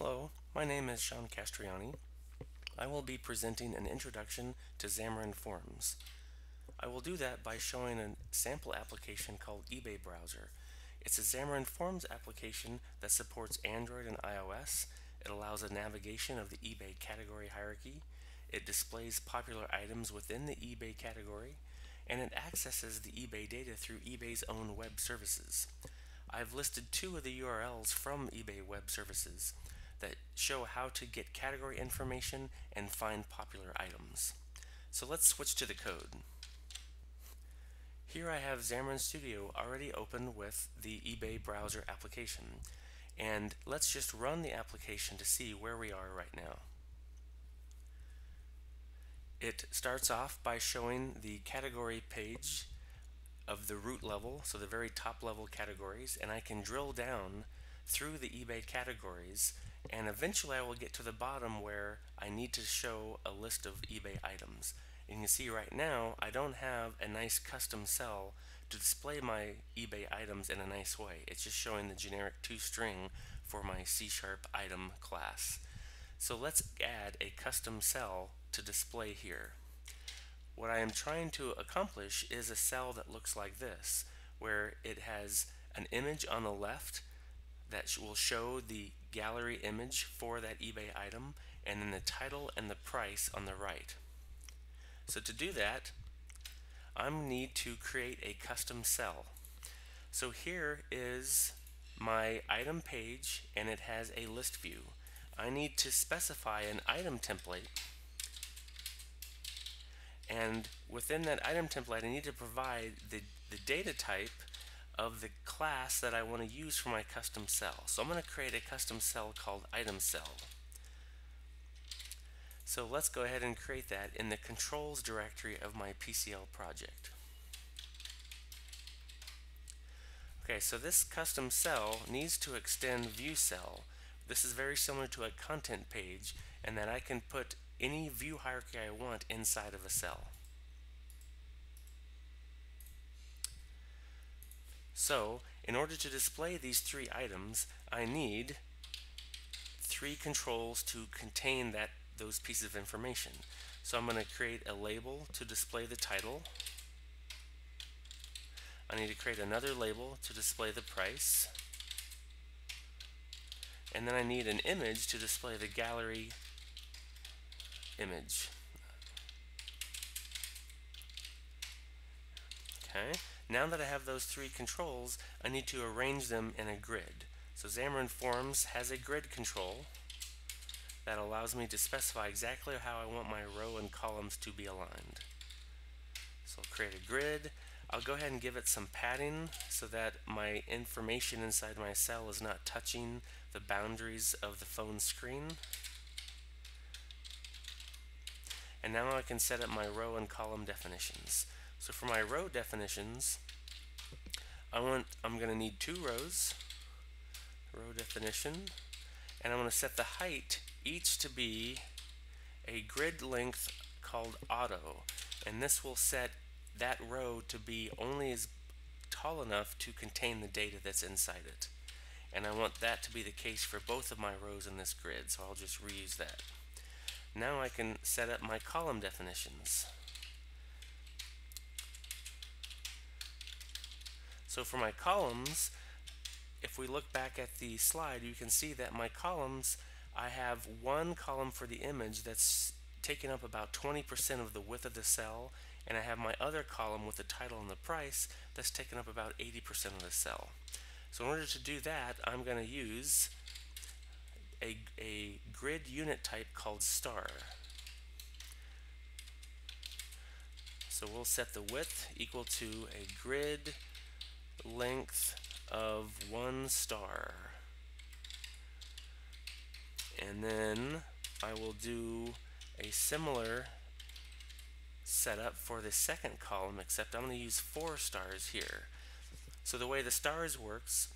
Hello, my name is Sean Castriani. I will be presenting an introduction to Xamarin.Forms. I will do that by showing a sample application called Ebay Browser. It's a Xamarin.Forms application that supports Android and iOS. It allows a navigation of the eBay category hierarchy. It displays popular items within the eBay category, and it accesses the eBay data through eBay's own web services. I've listed two of the URLs from eBay web services that show how to get category information and find popular items. So let's switch to the code. Here I have Xamarin Studio already open with the eBay browser application, and let's just run the application to see where we are right now. It starts off by showing the category page of the root level, so the very top level categories, and I can drill down through the eBay categories, and eventually I will get to the bottom where I need to show a list of eBay items. And you can see right now I don't have a nice custom cell to display my eBay items in a nice way. It's just showing the generic toString for my C# item class. So let's add a custom cell to display here. What I am trying to accomplish is a cell that looks like this, where it has an image on the left that will show the gallery image for that eBay item, and then the title and the price on the right. So to do that, I need to create a custom cell. So here is my item page, and it has a list view. I need to specify an item template, and within that item template I need to provide the data type of the class that I want to use for my custom cell. So I'm going to create a custom cell called item cell. So let's go ahead and create that in the controls directory of my PCL project. Okay, so this custom cell needs to extend ViewCell. This is very similar to a content page, and that I can put any view hierarchy I want inside of a cell. So in order to display these three items, I need three controls to contain those pieces of information. So I'm going to create a label to display the title. I need to create another label to display the price. And then I need an image to display the gallery image. Okay. Now that I have those three controls, I need to arrange them in a grid. So Xamarin.Forms has a grid control that allows me to specify exactly how I want my row and columns to be aligned. So I'll create a grid. I'll go ahead and give it some padding so that my information inside my cell is not touching the boundaries of the phone screen. And now I can set up my row and column definitions. So for my row definitions, I'm going to need two rows, row definition, and I'm going to set the height each to be a grid length called auto, and this will set that row to be only as tall enough to contain the data that's inside it. And I want that to be the case for both of my rows in this grid, so I'll just reuse that. Now I can set up my column definitions. So for my columns, if we look back at the slide, you can see that my columns, I have one column for the image that's taking up about 20% of the width of the cell, and I have my other column with the title and the price that's taking up about 80% of the cell. So in order to do that, I'm going to use a grid unit type called star. So we'll set the width equal to a grid length of 1 star. And then I will do a similar setup for the second column, except I'm going to use 4 stars here. So the way the stars works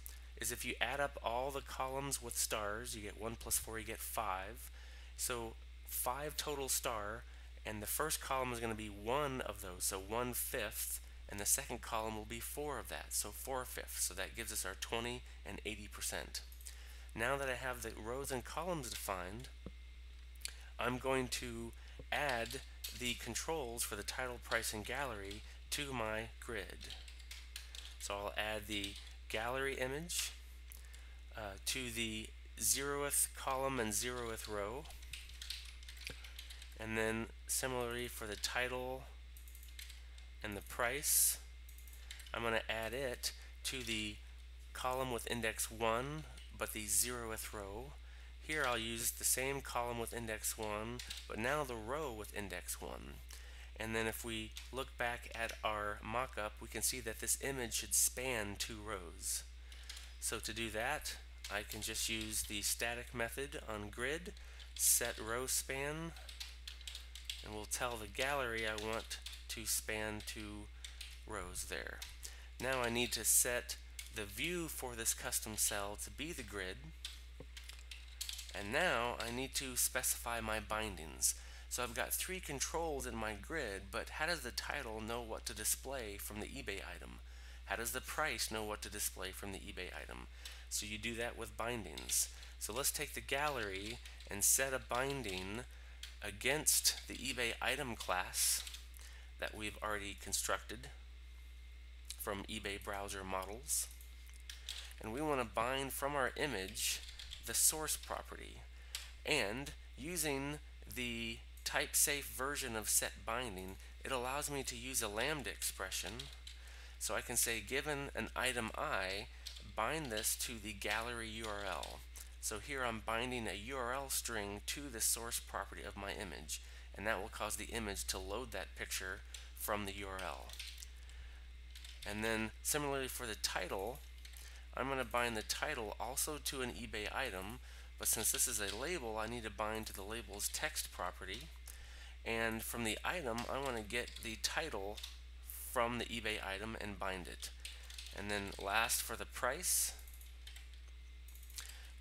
is if you add up all the columns with stars, you get 1 plus 4, you get 5. So 5 total star, and the first column is going to be 1 of those, so 1/5, and the second column will be 4 of that, so 4/5. So that gives us our 20 and 80%. Now that I have the rows and columns defined, I'm going to add the controls for the title, price, and gallery to my grid. So I'll add the gallery image to the 0th column and 0th row, and then similarly for the title and the price, I'm going to add it to the column with index 1 but the 0th row. Here I'll use the same column with index 1 but now the row with index 1. And then if we look back at our mock-up, we can see that this image should span 2 rows. So to do that, I can just use the static method on grid, set row span, and we'll tell the gallery I want to span 2 rows there. Now I need to set the view for this custom cell to be the grid, and now I need to specify my bindings. So I've got 3 controls in my grid, but how does the title know what to display from the eBay item? How does the price know what to display from the eBay item? So you do that with bindings. So let's take the gallery and set a binding against the eBay item class that we've already constructed from eBay Browser Models. And we want to bind from our image the source property. And using the type-safe version of set binding, it allows me to use a lambda expression. So I can say, given an item I, bind this to the gallery URL. So here I'm binding a URL string to the source property of my image, and that will cause the image to load that picture from the URL. And then similarly for the title, I'm going to bind the title also to an eBay item, but since this is a label, I need to bind to the label's text property. And from the item, I want to get the title from the eBay item and bind it. And then last, for the price,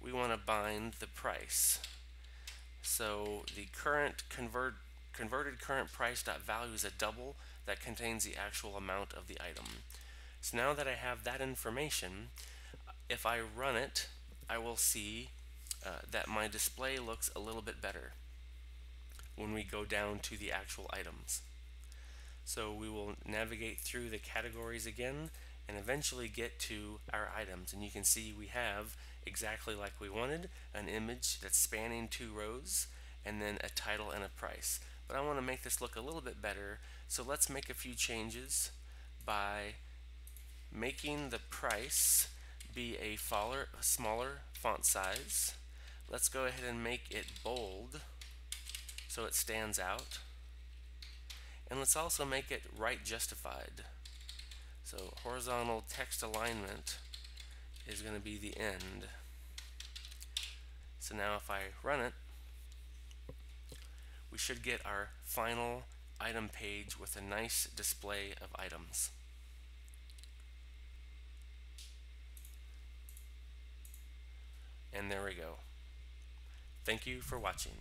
we want to bind the price. So the current converted current price.value is a double that contains the actual amount of the item. So now that I have that information, if I run it, I will see that my display looks a little bit better when we go down to the actual items. So we will navigate through the categories again and eventually get to our items, and you can see we have, exactly like we wanted, an image that's spanning 2 rows and then a title and a price. But I want to make this look a little bit better, so let's make a few changes by making the price be a smaller font size. Let's go ahead and make it bold so it stands out. And let's also make it right justified. So horizontal text alignment is going to be the end. So now if I run it, we should get our final item page with a nice display of items. And there we go. Thank you for watching.